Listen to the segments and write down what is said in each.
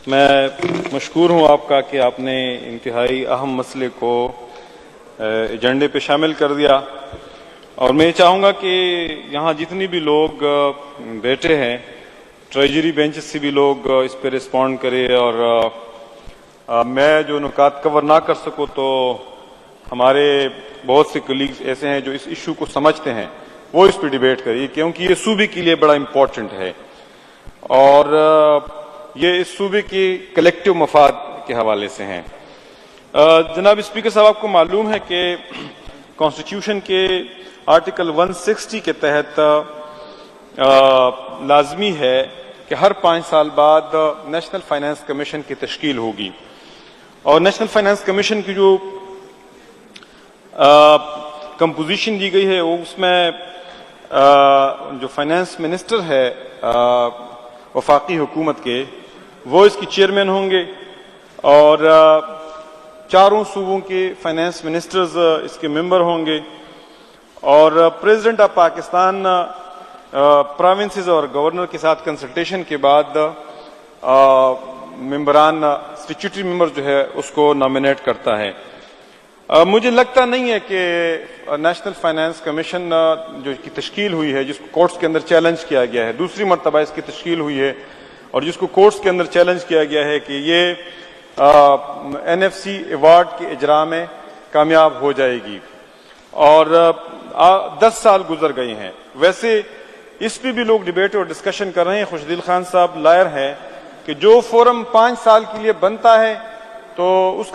میں مشکور ہوں آپ کا کہ آپ نے انتہائی اہم مسئلے کو ایجنڈے پہ شامل کر دیا، اور میں چاہوں گا کہ یہاں جتنی بھی لوگ بیٹھے ہیں ٹریجری بینچ سے بھی لوگ اس پہ رسپونڈ کرے، اور میں جو نکات کور نہ کر سکوں تو ہمارے بہت سے کلیگز ایسے ہیں جو اس ایشو کو سمجھتے ہیں، وہ اس پہ ڈیبیٹ کریے، کیونکہ یہ صوبے کے لیے بڑا امپورٹنٹ ہے اور یہ اس صوبے کی کلیکٹیو مفاد کے حوالے سے ہیں۔ جناب اسپیکر صاحب، آپ کو معلوم ہے کہ کانسٹیٹیوشن کے آرٹیکل 160 کے تحت لازمی ہے کہ ہر 5 سال بعد نیشنل فائنانس کمیشن کی تشکیل ہوگی، اور نیشنل فائنانس کمیشن کی جو کمپوزیشن دی گئی ہے اس میں جو فائنانس منسٹر ہے وفاقی حکومت کے، وہ اس کی چیئرمین ہوں گے، اور 4 صوبوں کے فائنانس منسٹرز اس کے ممبر ہوں گے، اور پریزیڈنٹ آف پاکستان پروونسز اور گورنر کے ساتھ کنسلٹیشن کے بعد ممبران اسٹیچوٹری ممبر جو ہے اس کو نامینیٹ کرتا ہے۔ مجھے لگتا نہیں ہے کہ نیشنل فائنانس کمیشن جو کی تشکیل ہوئی ہے، جس کو کورٹس کے اندر چیلنج کیا گیا ہے، دوسری مرتبہ اس کی تشکیل ہوئی ہے اور جس کو کورٹس کے اندر چیلنج کیا گیا ہے کہ یہ NFC ایوارڈ کے اجرا میں کامیاب ہو جائے گی، اور 10 سال گزر گئے ہیں۔ ویسے اس پہ بھی لوگ ڈیبیٹ اور ڈسکشن کر رہے ہیں۔ خوشدل خان صاحب لائر ہیں کہ جو فورم 5 سال کے لیے بنتا ہے تو اس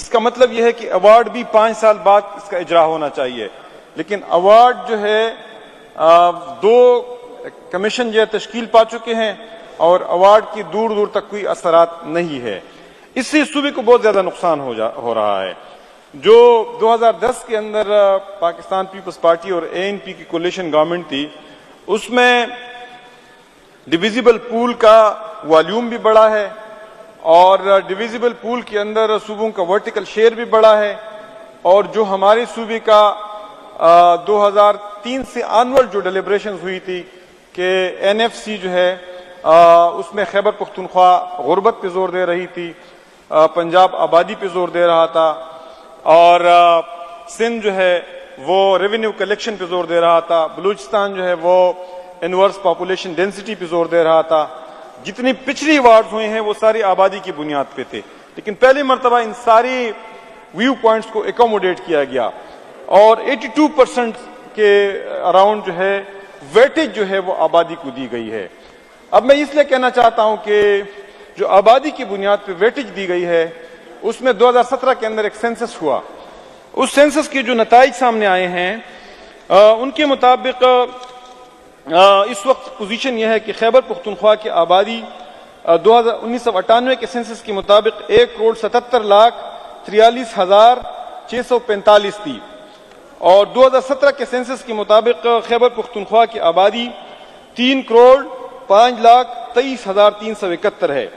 کا مطلب یہ ہے کہ ایوارڈ بھی 5 سال بعد اس کا اجرا ہونا چاہیے، لیکن ایوارڈ جو ہے 2 کمیشن جو ہے تشکیل پا چکے ہیں، اور ایوارڈ کی دور دور تک کوئی اثرات نہیں ہے۔ اس سے صوبے کو بہت زیادہ نقصان ہو رہا ہے۔ جو 2010 کے اندر پاکستان پیپلز پارٹی اور ANP کی کولیشن گورنمنٹ تھی، اس میں ڈویزیبل پول کا والیوم بھی بڑا ہے، اور ڈویزیبل پول کے اندر صوبوں کا ورٹیکل شیئر بھی بڑا ہے، اور جو ہمارے صوبے کا 2003 سے آنورڈ جو ڈیلیبریشنز ہوئی تھی کہ NFC جو ہے اس میں خیبر پختونخوا غربت پہ زور دے رہی تھی، پنجاب آبادی پہ زور دے رہا تھا، اور سندھ جو ہے وہ ریونیو کلیکشن پہ زور دے رہا تھا، بلوچستان جو ہے وہ انورس پاپولیشن ڈینسٹی پہ زور دے رہا تھا۔ جتنی پچھلی ایوارڈز ہوئے ہیں وہ ساری آبادی کی بنیاد پہ تھے، لیکن پہلی مرتبہ ان ساری ویو پوائنٹس کو ایکوموڈیٹ کیا گیا، اور 82% کے اراؤنڈ جو ہے ویٹیج جو ہے وہ آبادی کو دی گئی ہے۔ اب میں اس لیے کہنا چاہتا ہوں کہ جو آبادی کی بنیاد پہ ویٹیج دی گئی ہے، اس میں 2017 کے اندر ایک سینسس ہوا۔ اس سینسس کے جو نتائج سامنے آئے ہیں ان کے مطابق اس وقت پوزیشن یہ ہے کہ خیبر پختونخوا کی آبادی 1998 کے سینسس کے مطابق 1,77,43,645 تھی، اور 2017 کے سینسس کے مطابق خیبر پختونخوا کی آبادی 3,05,23,371 ہے،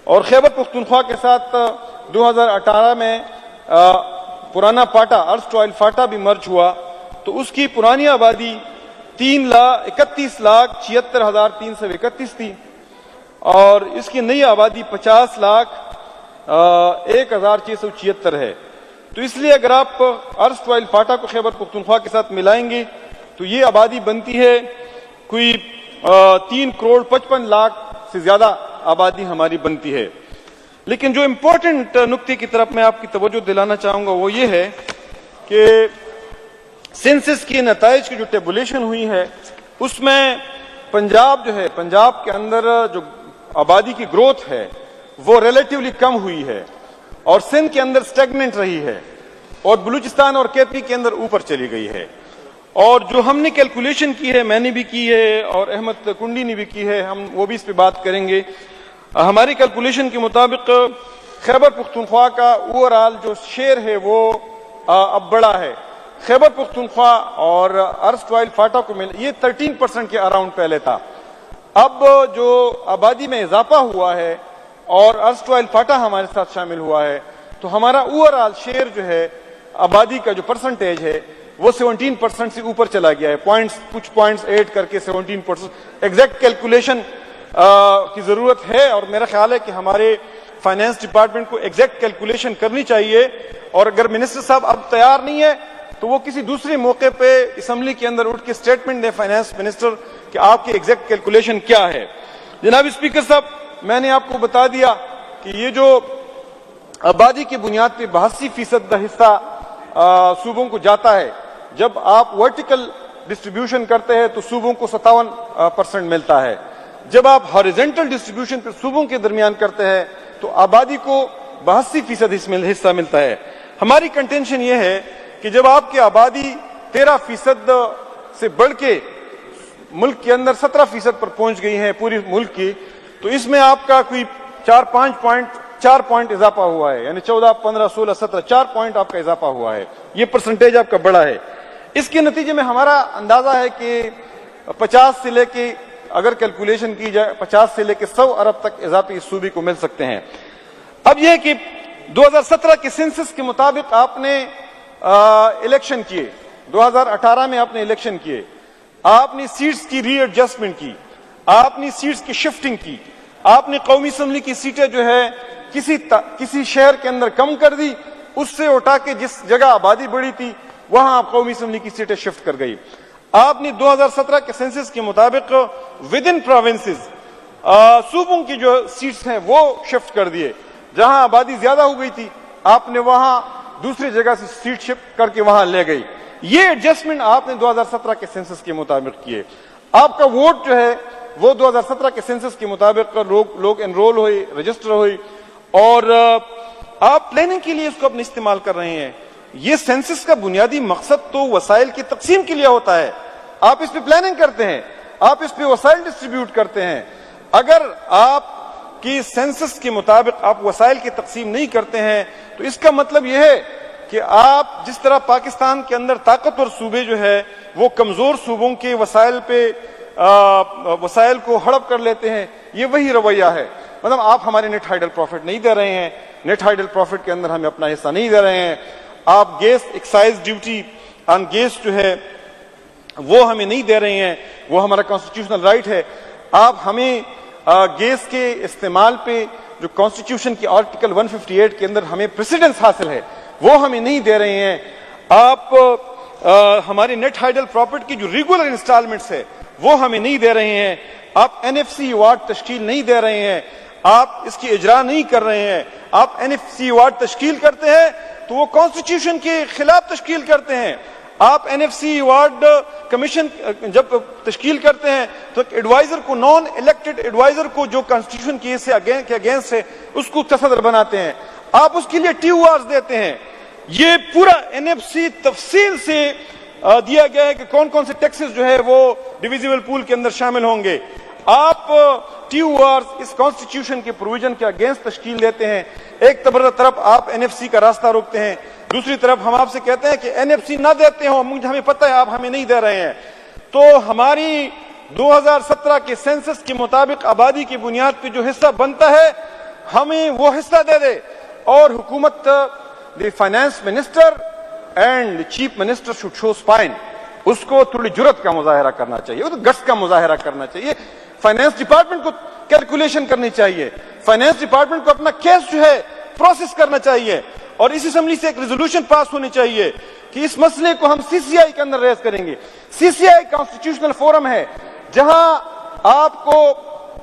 اور خیبر پختونخوا کے ساتھ 2018 میں پرانا پاٹا ارسٹوائل فاٹا بھی مرج ہوا، تو اس کی پرانی آبادی 31,76,331 تھی، اور اس کی نئی آبادی 50,01,676 ہے۔ تو اس لیے اگر آپ ارسٹوائل فاٹا کو خیبر پختونخوا کے ساتھ ملائیں گے تو یہ آبادی بنتی ہے کوئی 3,55,00,000 سے زیادہ آبادی ہماری بنتی ہے۔ لیکن جو امپورٹنٹ نقطے کی طرف میں آپ کی توجہ دلانا چاہوں گا وہ یہ ہے کہ سینسس کے نتائج کی جو ٹیبولیشن ہوئی ہے اس میں پنجاب جو ہے، پنجاب کے اندر جو آبادی کی گروتھ ہے وہ ریلیٹیولی کم ہوئی ہے، اور سندھ کے اندر سٹیگننٹ رہی ہے، اور بلوچستان اور KP کے اندر اوپر چلی گئی ہے۔ اور جو ہم نے کیلکولیشن کی ہے، میں نے بھی کی ہے اور احمد کنڈی نے بھی کی ہے، ہم وہ بھی اس پہ بات کریں گے۔ ہماری کیلکولیشن کے مطابق خیبر پختونخوا کا اوور آل جو شیئر ہے وہ اب بڑا ہے۔ خیبر پختونخوا اور ارسٹوائل فاٹا کو مل یہ 13% کے اراؤنڈ پہلے تھا، اب جو آبادی میں اضافہ ہوا ہے اور ارسٹوائل فاٹا ہمارے ساتھ شامل ہوا ہے، تو ہمارا اوور آل شیئر جو ہے آبادی کا جو پرسنٹیج ہے وہ 17% سے اوپر چلا گیا ہے، کچھ پوائنٹس ایڈ کر کے 17%۔ ایگزیکٹ کیلکولیشن کی ضرورت ہے، اور میرا خیال ہے کہ ہمارے فائنانس ڈپارٹمنٹ کو ایگزیکٹ کیلکولیشن کرنی چاہیے، اور اگر منسٹر صاحب اب تیار نہیں ہے تو وہ کسی دوسرے موقع پہ اسمبلی کے اندر اٹھ کے اسٹیٹمنٹ دیں فائنانس منسٹر کہ آپ کی ایگزیکٹ کیلکولیشن کیا ہے۔ جناب اسپیکر صاحب، میں نے آپ کو بتا دیا کہ یہ جو آبادی کی بنیاد پہ 82% حصہ صوبوں کو جاتا ہے، جب آپ ورٹیکل ڈسٹریبیوشن کرتے ہیں تو صوبوں کو 57% ملتا ہے، جب آپ ہاریزونٹل ڈسٹریبیوشن پہ صوبوں کے درمیان کرتے ہیں تو آبادی کو 82% حصہ ملتا ہے۔ ہماری کنٹینشن یہ ہے کہ جب آپ کی آبادی 13% سے بڑھ کے ملک کے اندر 17% پر پہنچ گئی ہے پوری ملک کی، تو اس میں آپ کا کوئی 4 پوائنٹ اضافہ ہوا ہے، یعنی 14 15 16 17 4 پوائنٹ آپ کا اضافہ ہوا ہے، یہ پرسنٹیج آپ کا بڑا ہے۔ اس کے نتیجے میں ہمارا اندازہ ہے کہ 50 سے لے کے اگر کیلکولیشن کی جائے 50 سے لے کے 100 ارب تک اضافی اس صوبے کو مل سکتے ہیں۔ اب یہ کہ 2017 کے سینسس کے مطابق آپ نے الیکشن کیے، 2018 میں آپ نے الیکشن کیے، آپ نے سیٹس کی ری ایڈجسٹمنٹ کی، آپ نے سیٹس کی شفٹنگ کی، آپ نے قومی اسمبلی کی سیٹیں جو ہے کسی شہر کے اندر کم کر دی، اس سے اٹھا کے جس جگہ آبادی بڑی تھی وہاں آپ قومی اسمبلی کی سیٹیں شفٹ کر گئی۔ آپ نے 2017 کے سینسس کے مطابق ود ان پروونسز صوبوں کی جو سیٹس ہیں وہ شفٹ کر دیے، جہاں آبادی زیادہ ہو گئی تھی آپ نے وہاں دوسری جگہ سے سیٹ شفٹ کر کے وہاں لے گئی۔ یہ ایڈجسٹمنٹ آپ نے 2017 کے سینسس کے مطابق کیے۔ آپ کا ووٹ جو ہے وہ 2017 کے سینسس کے مطابق لوگ انرول ہوئے، رجسٹر ہوئی، اور آپ پلاننگ کے لیے اس کو اپنے استعمال کر رہے ہیں۔ یہ سینسس کا بنیادی مقصد تو وسائل کی تقسیم کے لیے ہوتا ہے، آپ اس پہ پلاننگ کرتے ہیں، آپ اس پہ وسائل ڈسٹریبیوٹ کرتے ہیں۔ اگر آپ کی سینسس کے مطابق آپ وسائل کی تقسیم نہیں کرتے ہیں تو اس کا مطلب یہ ہے کہ آپ جس طرح پاکستان کے اندر طاقتور صوبے جو ہے وہ کمزور صوبوں کے وسائل کو ہڑپ کر لیتے ہیں، یہ وہی رویہ ہے۔ مطلب آپ ہمارے نیٹ ہائیڈل پروفٹ نہیں دے رہے ہیں، نیٹ ہائیڈل پروفٹ کے اندر ہمیں اپنا حصہ نہیں دے رہے ہیں، آپ gas excise duty on gas جو ہے وہ ہمیں نہیں دے رہے ہیں، وہ ہمارا کانسٹیٹیوشنل رائٹ ہے۔ آپ ہمیں گیس کے استعمال پہ جو کانسٹیٹیوشن کی آرٹیکل 158 کے اندر ہمیں پریسیڈنس حاصل ہے وہ ہمیں نہیں دے رہے ہیں۔ آپ ہماری نیٹ ہائیڈل پراپرٹی کی جو ریگولر انسٹالمنٹس ہے وہ ہمیں نہیں دے رہے ہیں۔ آپ NFC ایوارڈ تشکیل نہیں دے رہے ہیں، آپ اس کی اجرا نہیں کر رہے ہیں۔ آپ NFC ایوارڈ تشکیل کرتے ہیں تو وہ کانسٹیٹیوشن کے خلاف تشکیل کرتے ہیں۔ آپ NFC ایوارڈ کمیشن جب تشکیل کرتے ہیں تو ایک ایڈوائزر کو، نان الیکٹڈ ایڈوائزر کو جو کانسٹیٹیوشن کے اگینسٹ ہے اس کو صدر بناتے ہیں، آپ اس کے لیے TORs دیتے ہیں۔ یہ پورا NFC تفصیل سے دیا گیا ہے کہ کون کون سے ٹیکسز جو ہے وہ ڈویزیبل پول کے اندر شامل ہوں گے۔ آپ TORs اس کانسٹیٹیوشن کے پروویژن کے اگینسٹ تشکیل دیتے ہیں۔ ایک طرف آپ NFC کا راستہ روکتے ہیں، دوسری طرف ہم آپ سے کہتے ہیں کہ NFC نہ دیتے ہوں، ہمیں پتہ ہے آپ ہمیں نہیں دے رہے ہیں۔ تو ہماری 2017 کے سینسس کے مطابق آبادی کی بنیاد پہ جو حصہ بنتا ہے ہمیں وہ حصہ دے دے، اور حکومت the finance minister and chief minister should show spine, اس کو تھوڑی جرت کا مظاہرہ کرنا چاہیے، گٹس کا مظاہرہ کرنا چاہیے۔ فائنانس ڈپارٹمنٹ کو کیلکولیشن کرنی چاہیے، فائنانس ڈپارٹمنٹ کو اپنا کیس جو ہے پروسیس کرنا چاہیے، اور اس اسمبلی سے ایک ریزولوشن پاس ہونی چاہیے کہ اس مسئلے کو ہم CCI کے اندر ریز کریں گے۔ CCI کانسٹیٹیوشنل فورم ہے جہاں آپ کو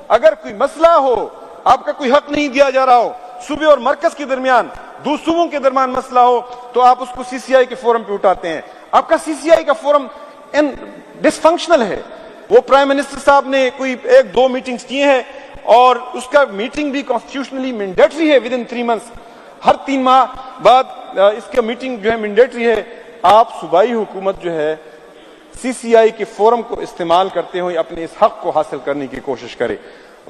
اگر کوئی مسئلہ ہو، آپ کا کوئی حق نہیں دیا جا رہا ہو، صوبے اور مرکز کے درمیان، دو صوبوں کے درمیان مسئلہ ہو، تو آپ اس کو CCI کے فورم پہ اٹھاتے ہیں۔ آپ کا CCI کا فورم ڈس فنکشنل ہے، وہ پرائم منسٹر صاحب نے کوئی 1-2 میٹنگز کی ہیں، اور اس کا میٹنگ بھی کانسٹیٹیوشنلی مینڈیٹری ہے ود ان 3 months، ہر 3 ماہ بعد اس کا میٹنگ جو ہے مینڈیٹری ہے۔ آپ صوبائی حکومت جو ہے CCI کے فورم کو استعمال کرتے ہوئے اپنے اس حق کو حاصل کرنے کی کوشش کرے۔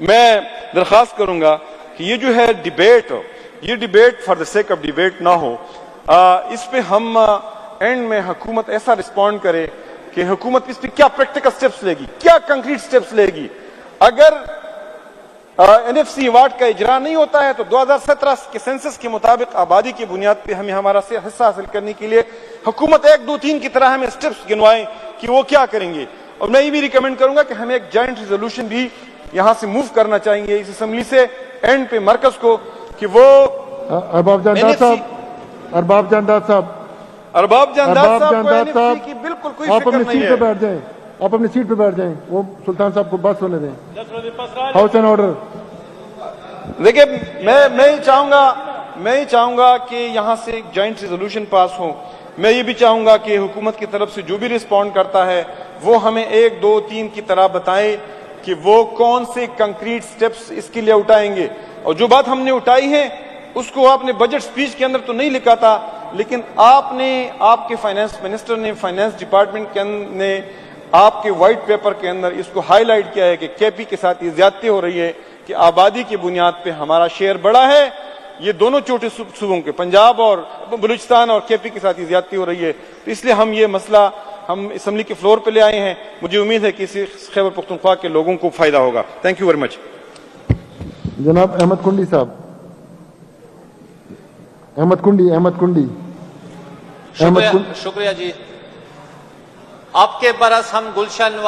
میں درخواست کروں گا کہ یہ جو ہے ڈیبیٹ، یہ debate for the sake of debate نہ ہو، اس پہ ہم اینڈ میں حکومت ایسا رسپونڈ کرے کہ حکومت اس پہ کیا پریکٹیکل سٹیپس لے گی، کیا کنکریٹ سٹیپس لے گی۔ اگر NFC ایوارڈ کا اجرا نہیں ہوتا ہے تو 2017 کے سینسس کے مطابق آبادی کی بنیاد پہ ہمیں ہمارا حصہ حاصل کرنے کے لیے حکومت 1 2 3 کی طرح ہمیں سٹیپس گنوائیں کہ وہ کیا کریں گے۔ اور میں یہ بھی ریکمینڈ کروں گا کہ ہمیں ایک جوائنٹ ریزولوشن بھی یہاں سے موو کرنا چاہیں گے اس اسمبلی سے اینڈ پہ مرکز کو کہ وہ ارباب جان ڈار صاحب، ارباب جان ڈار صاحب، ارباب جاندار ارباب صاحب جان کو ڈار NFC صاحب، کی بالکل کوئی آپ فکر اپنی نہیں سیٹ ہے. پہ بیٹھ جائیں، آپ اپنی سیٹ پہ بیٹھ جائیں، وہ سلطان صاحب کو بات ہونے دیں. House and order. دیکھیں میں ہی چاہوں گا کہ یہاں سے ایک جوائنٹ ریزولوشن پاس ہو. میں یہ بھی چاہوں گا کہ حکومت کی طرف سے جو بھی رسپونڈ کرتا ہے وہ ہمیں 1 2 3 کی طرح بتائیں کہ وہ کون سے کنکریٹ سٹیپس اس کے لیے اٹھائیں گے. اور جو بات ہم نے اٹھائی ہے اس کو آپ نے بجٹ سپیچ کے اندر تو نہیں لکھا تھا، لیکن آپ نے، آپ کے فائنانس منسٹر نے، فائنانس ڈپارٹمنٹ نے آپ کے وائٹ پیپر کے اندر اس کو ہائی لائٹ کیا ہے کہ کے پی کے ساتھ یہ زیادتی ہو رہی ہے کہ آبادی کی بنیاد پہ ہمارا شیئر بڑا ہے. یہ دونوں چھوٹے صوبوں کے پنجاب اور بلوچستان اور کے پی کے ساتھ یہ زیادتی ہو رہی ہے. تو اس لیے ہم یہ مسئلہ ہم اسمبلی کے فلور پہ لے آئے ہیں. مجھے امید ہے کہ اس سے خیبر پختونخوا کے لوگوں کو فائدہ ہوگا. Thank you very much. جناب احمد کنڈی صاحب، احمد کنڈی. شکریہ جی. آپ کے برس ہم گلشن